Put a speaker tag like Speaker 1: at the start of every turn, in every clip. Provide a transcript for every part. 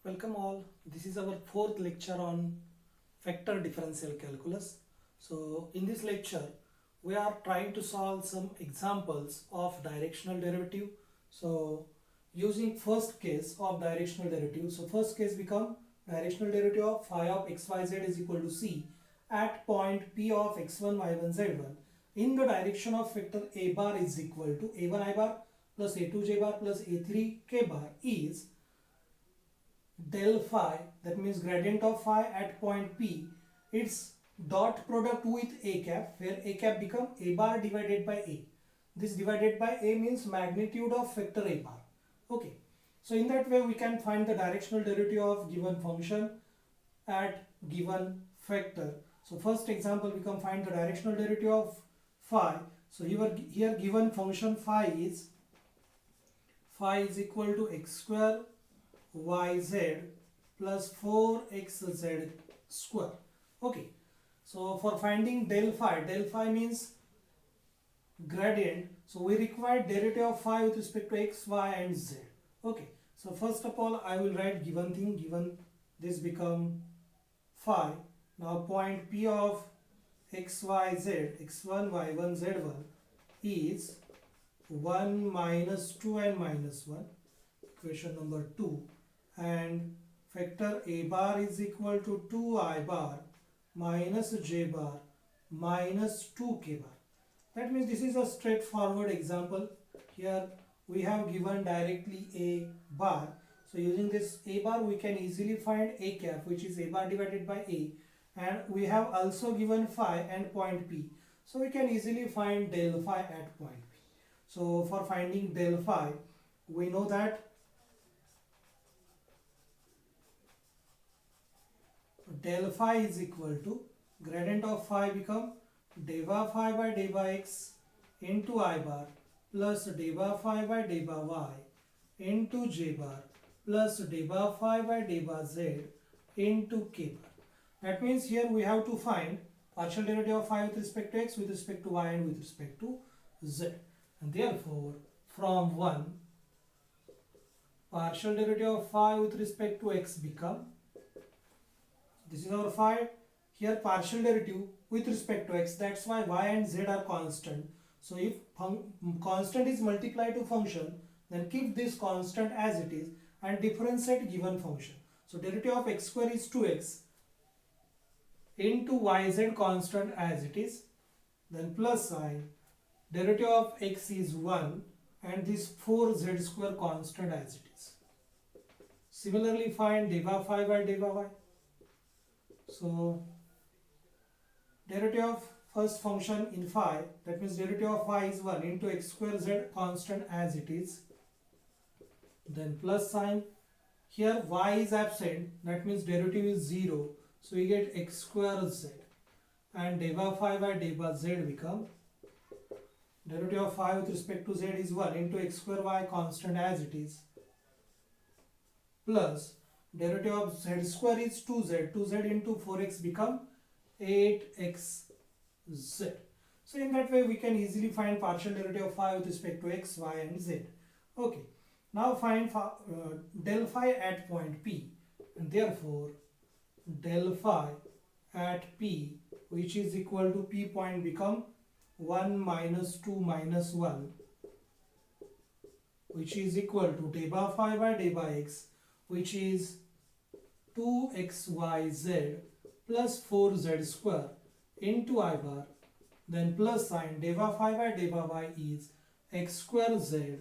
Speaker 1: Welcome all. This is our fourth lecture on vector differential calculus. So in this lecture we are trying to solve some examples of directional derivative. So using first case of directional derivative. So first case become directional derivative of phi of xyz is equal to c at point P of x1 y1 z1 in the direction of vector a bar is equal to a1 I bar plus a2 j bar plus a3 k bar is del phi, that means gradient of phi at point P, its dot product with a cap, where a cap become a bar divided by a. This divided by a means magnitude of vector a bar. Okay, so in that way we can find the directional derivative of given function at given vector. So first example we can find the directional derivative of phi. So here given function phi is equal to x square yz plus 4xz square. Okay, so for finding del phi means gradient, so we require derivative of phi with respect to x, y and z. Okay, so first of all I will write given thing, given this become phi. Now point P of x, y, z, x1, y1, z1 is 1 minus 2 and minus 1, equation number 2, and vector a bar is equal to 2I bar minus j bar minus 2k bar. That means this is a straightforward example. Here we have given directly a bar. So using this a bar we can easily find a cap, which is a bar divided by a, and we have also given phi and point P. So we can easily find del phi at point P. So for finding del phi, we know that del phi is equal to gradient of phi become deva phi by deva x into I bar plus deva phi by deva y into j bar plus deva phi by deva z into k bar. That means here we have to find partial derivative of phi with respect to x, with respect to y and with respect to z. And therefore from 1 partial derivative of phi with respect to x become, this is our phi, here partial derivative with respect to x, that's why y and z are constant. So if constant is multiplied to function, then keep this constant as it is and differentiate given function. So derivative of x square is 2x into yz constant as it is, then plus sign, derivative of x is 1 and this 4z square constant as it is. Similarly find deva phi by deva y. So derivative of first function in phi, that means derivative of phi is 1 into x square z constant as it is, then plus sign, here y is absent, that means derivative is 0, so we get x square z, and deva phi by deva z become derivative of phi with respect to z is 1 into x square y constant as it is, plus derivative of z square is 2z into 4x become 8xz. So in that way we can easily find partial derivative of phi with respect to x, y and z. Okay, now find del phi at point P, and therefore del phi at P, which is equal to P point become 1 minus 2 minus 1, which is equal to deva phi by deva x, which is 2xyz plus 4z square into I bar, then plus sign, deva phi by deva y is x square z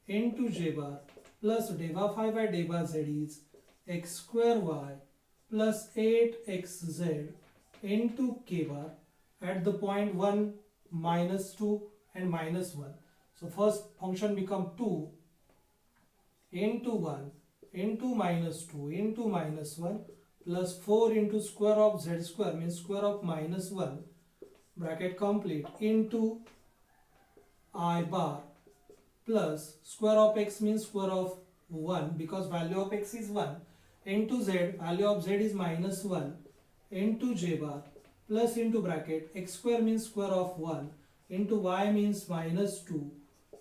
Speaker 1: into j bar plus deva phi by deva z is x square y plus 8xz into k bar at the point 1 minus 2 and minus 1. So first function become 2 into 1 into minus 2 into minus 1 plus 4 into square of z square means square of minus 1 bracket complete into I bar plus square of x means square of 1 because value of x is 1 into z, value of z is minus 1 into j bar plus into bracket x square means square of 1 into y means minus 2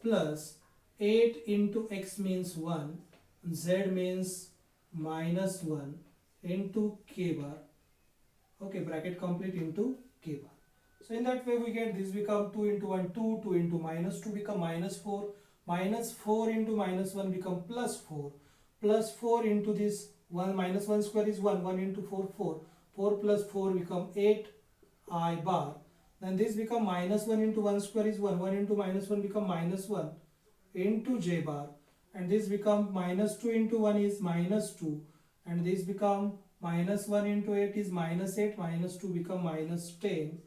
Speaker 1: plus 8 into x means 1, z means minus 1 into k bar. Okay, bracket complete into k bar. So in that way we get this become 2 into 1 2, 2 into minus 2 become minus 4, minus 4 into minus 1 become plus 4, plus 4 into this 1 minus 1 square is 1, 1 into 4 4, 4 plus 4 become 8 I bar. Then this become minus 1 into 1 square is 1, 1 into minus 1 become minus 1 into j bar, and this become minus 2 into 1 is minus 2, and this become minus 1 into 8 is minus 8, minus 2 become minus 10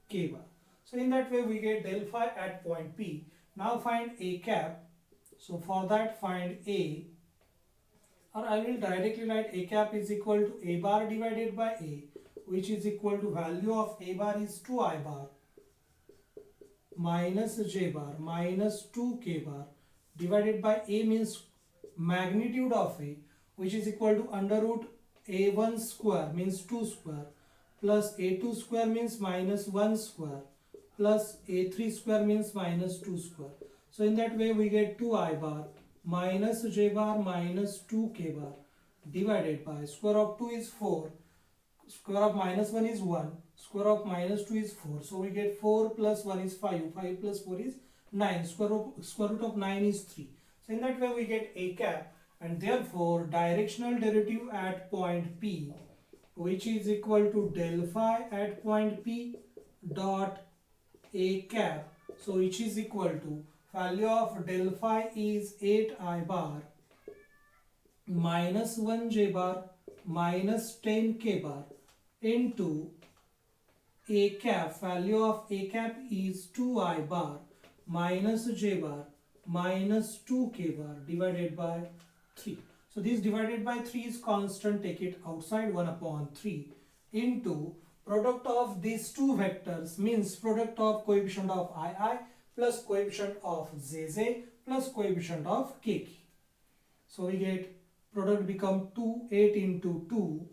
Speaker 1: k bar. So in that way we get del phi at point P. Now find a cap. So for that find a, or I will directly write a cap is equal to a bar divided by a, which is equal to value of a bar is 2I bar minus j bar minus 2k bar divided by a means magnitude of a, which is equal to under root a1 square means 2 square plus a2 square means minus 1 square plus a3 square means minus 2 square. So in that way we get 2I bar minus j bar minus 2k bar divided by square of 2 is 4, square of minus 1 is 1, square of minus 2 is 4. So we get 4 plus 1 is 5, 5 plus 4 is 9, square root of 9 is 3. So in that way we get a cap, and therefore directional derivative at point P, which is equal to del phi at point P dot a cap, so which is equal to value of del phi is 8I bar minus 1 j bar minus 10 k bar into a cap, value of a cap is 2I bar minus j bar minus 2k bar divided by 3. So this divided by 3 is constant, take it outside, 1 upon 3 into product of these two vectors means product of coefficient of I plus coefficient of jj plus coefficient of kk. So we get product become 2, 8 into 2,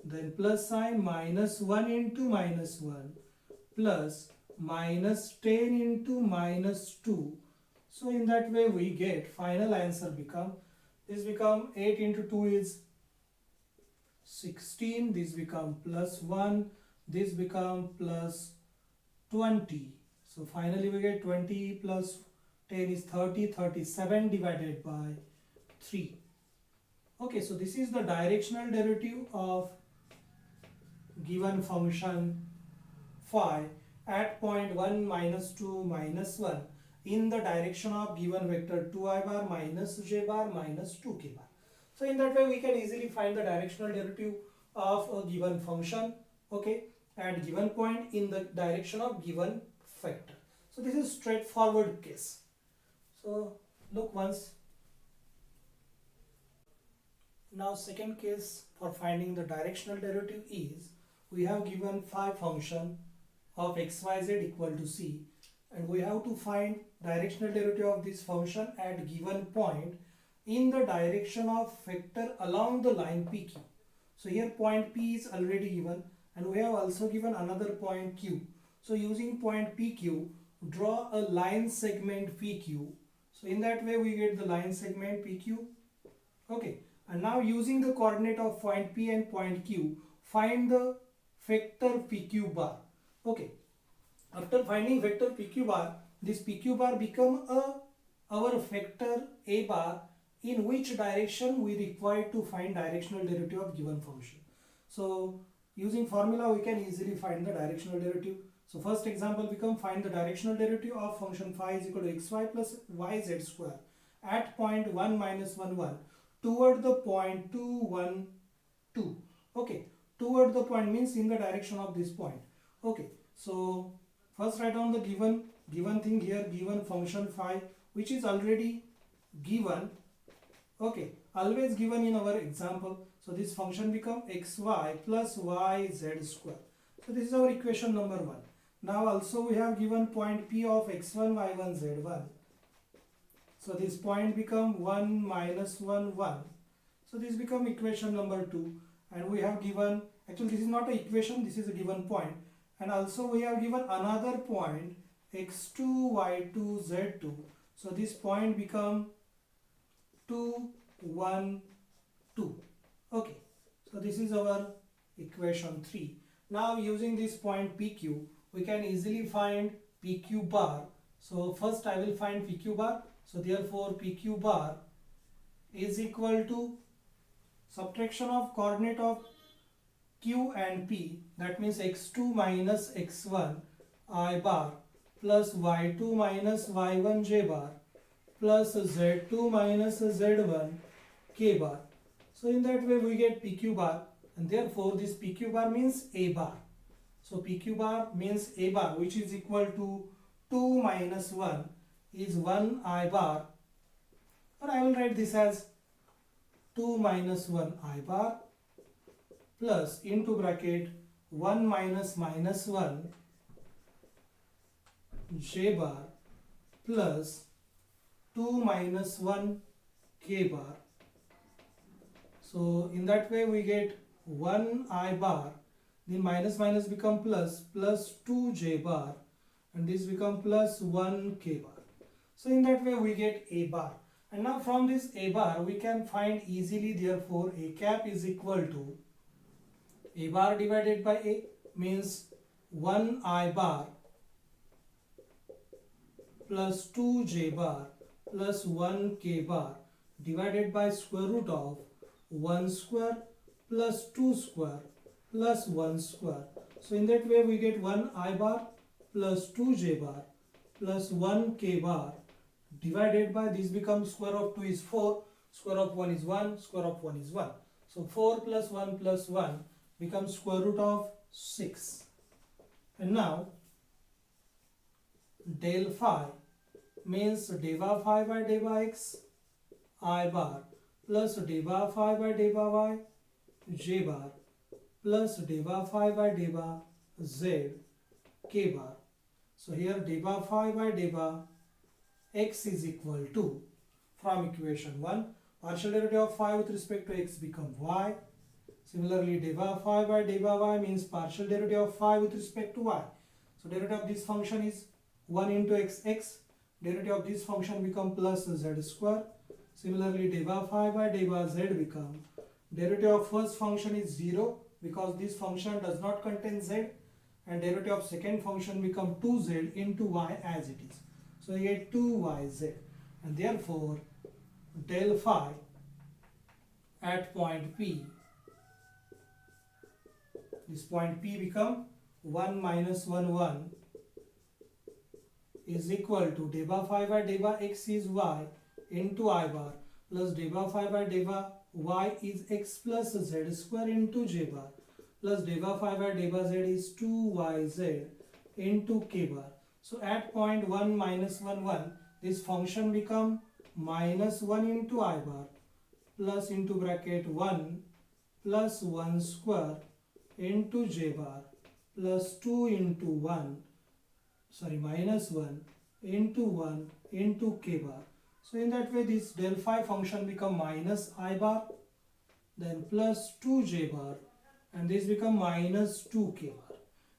Speaker 1: then plus sign minus 1 into minus 1 plus minus 10 into minus 2. So in that way we get final answer become, this become 8 into 2 is 16, this become plus 1, this become plus 20. So finally we get 20 plus 10 is 30, 37 divided by 3. Okay, so this is the directional derivative of given function phi at point 1 minus 2 minus 1 in the direction of given vector 2I bar minus j bar minus 2k bar. So in that way we can easily find the directional derivative of a given function, okay, at given point in the direction of given vector. So this is straightforward case. So look once. Now second case for finding the directional derivative is, we have given phi function of xyz equal to c, and we have to find directional derivative of this function at given point in the direction of vector along the line PQ. So here point P is already given, and we have also given another point Q. So using point PQ, draw a line segment PQ. So in that way we get the line segment PQ. Okay, and now using the coordinate of point P and point Q, find the vector PQ bar. Okay, after finding vector PQ bar, this PQ bar become our vector A bar in which direction we require to find directional derivative of given function. So using formula we can easily find the directional derivative. So first example become, find the directional derivative of function phi is equal to xy plus yz square at point 1 minus 1 1 toward the point 2 1 2. Okay, toward the point means in the direction of this point. Okay, so first write down the given thing here, given function phi, which is already given. Okay, always given in our example. So this function become xy plus yz square. So this is our equation number 1. Now also we have given point P of x1 y1 z1. So this point become 1 minus 1 1. So this become equation number 2, and we have given, actually this is not an equation, this is a given point, and also we have given another point x2 y2 z2. So this point become 2 1, 2. Okay, so this is our equation 3. Now using this point PQ, we can easily find PQ bar. So first I will find PQ bar. So therefore PQ bar is equal to subtraction of coordinate of Q and P, that means x2 minus x1 I bar plus y2 minus y1 j bar plus z2 minus z1 k bar. So in that way we get PQ bar, and therefore this PQ bar means A bar. So PQ bar means A bar, which is equal to 2 minus 1 is 1 I bar, or I will write this as 2 minus 1 I bar plus into bracket 1 minus minus 1 j bar plus 2 minus 1 k bar. So in that way we get 1 I bar, then minus minus become plus, plus 2 j bar, and this become plus 1 k bar. So in that way we get A bar. And now from this A bar we can find easily, therefore A cap is equal to A bar divided by A, means 1 I bar plus 2 j bar plus 1 k bar divided by square root of 1 square plus 2 square plus 1 square. So in that way we get 1 I bar plus 2 j bar plus 1 k bar divided by, this becomes square of 2 is 4, square of 1 is 1, square of 1 is 1. So 4 plus 1 becomes square root of 6. And now del phi means deva phi by deva x I bar plus deva phi by deva y j bar plus deva phi by deva z k bar. So here deva phi by deva x is equal to, from equation 1, partial derivative of phi with respect to x become y. Similarly, deva phi by deva y means partial derivative of phi with respect to y. So derivative of this function is 1 into x, derivative of this function become plus z square. Similarly, deva phi by deva z become, derivative of first function is 0 because this function does not contain z, and derivative of second function become 2z into y as it is. So you get 2yz, and therefore del phi at point P, this point P become 1 minus 1 is equal to deva phi by deva x is y into I bar plus deva phi by deva y is x plus z square into j bar plus deva phi by deva z is 2yz into k bar. So at point 1 minus 1, this function become minus 1 into I bar plus into bracket 1 plus 1 square into j bar plus 2 into 1, minus 1 into k bar. So in that way this del phi function become minus I bar, then plus 2 j bar, and this become minus 2 k bar,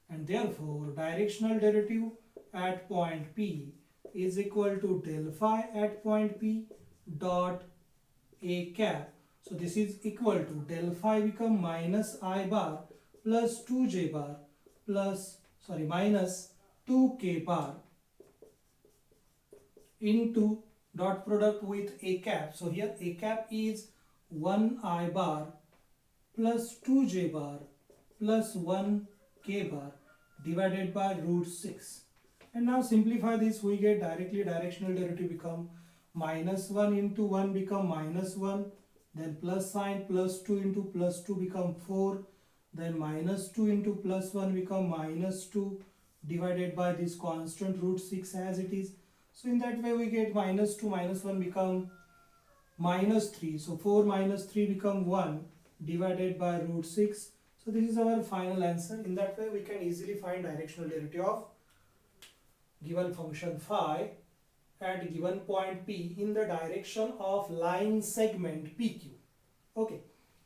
Speaker 1: and therefore directional derivative at point P is equal to del phi at point P dot A cap. So this is equal to del phi become minus I bar plus 2 j bar plus minus 2 k bar into dot product with A cap. So here A cap is 1 I bar plus 2 j bar plus 1 k bar divided by root 6. And now simplify this, we get directly directional derivative become minus 1 into 1 become minus 1, then plus sign plus 2 into plus 2 become 4, then minus 2 into plus 1 become minus 2 divided by this constant root 6 as it is. So in that way we get minus 2 minus 1 become minus 3. So 4 minus 3 become 1 divided by root 6. So this is our final answer. In that way we can easily find directional derivative of given function phi at given point P in the direction of line segment PQ. Okay,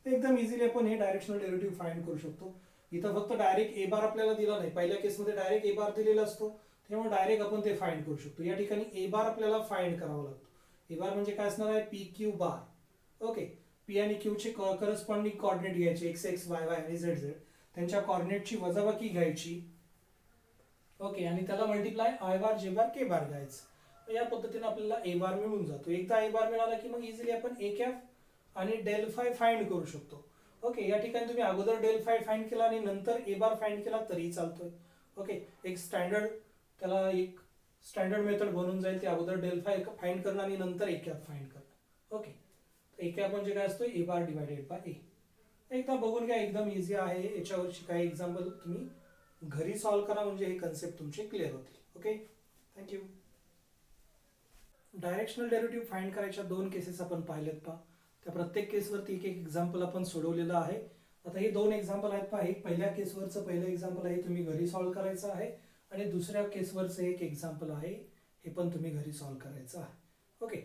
Speaker 1: एकदम easily आपण हे directional derivative find करू शकतो. इथं फक्त direct ए बार आपल्याला दिला नाही, पहिल्या केसमध्ये डायरेक्ट ए बार दिलेला असतो, त्यामुळे डायरेक्ट आपण ते फाइंड करू शकतो. या ठिकाणी ए बार आपल्याला फाइंड करावा लागतो. ए बार म्हणजे काय असणार आहे, P Q bar. Okay, P आणि क्यू चे करस्पॉन्डिंग कोऑर्डिनेट घ्यायचे एक्स एक्स वाय वाय आणि झेड झेड, त्यांच्या कोऑर्डिनेटची वजाबाकी घ्यायची. ओके, आणि त्याला मल्टिप्लाय आय बार जे बार के बार घ्यायचं. या पद्धतीने आपल्याला ए बार मिळून जातो. एकदा ए बार मिळाला की मग इझिली आपण ए कॅप आणि डेल फाय फाइंड करू शकतो. ओके, या ठिकाणी तुम्ही अगोदर डेल फाय फाइंड केला आणि नंतर ए बार फाइंड केला तरी चालतोय. ओके, एक स्टँडर्ड मेथड बनून जाईल. ते अगोदर डेल फाय फाइंड करणं आणि नंतर ए कॅप फाइंड करणं. ओके, ए कॅप म्हणजे काय असतो, ए बार डिवायडेड बाय ए. एकदा बघून घ्या, एकदम इझी आहे. याच्यावरची काही एक्झाम्पल तुम्ही घरी सॉल्व्ह करा म्हणजे हे कन्सेप्ट तुमचे क्लिअर होतील. Okay, thank you. Directional derivative find करायच्या दोन केसेस आपण पाहिलेत पहा. त्या प्रत्येक केसवरती एक एक एक्झाम्पल आपण सोडवलेलं आहे. आता हे दोन एक्झाम्पल आहेत पहा. एक पहिल्या केसवरचं पहिलं एक्झाम्पल आहे, तुम्ही घरी सॉल्व्ह करायचं आहे. आणि दुसऱ्या केसवरचं एक एक्झाम्पल आहे, हे पण तुम्ही घरी सॉल्व्ह करायचं आहे. ओके.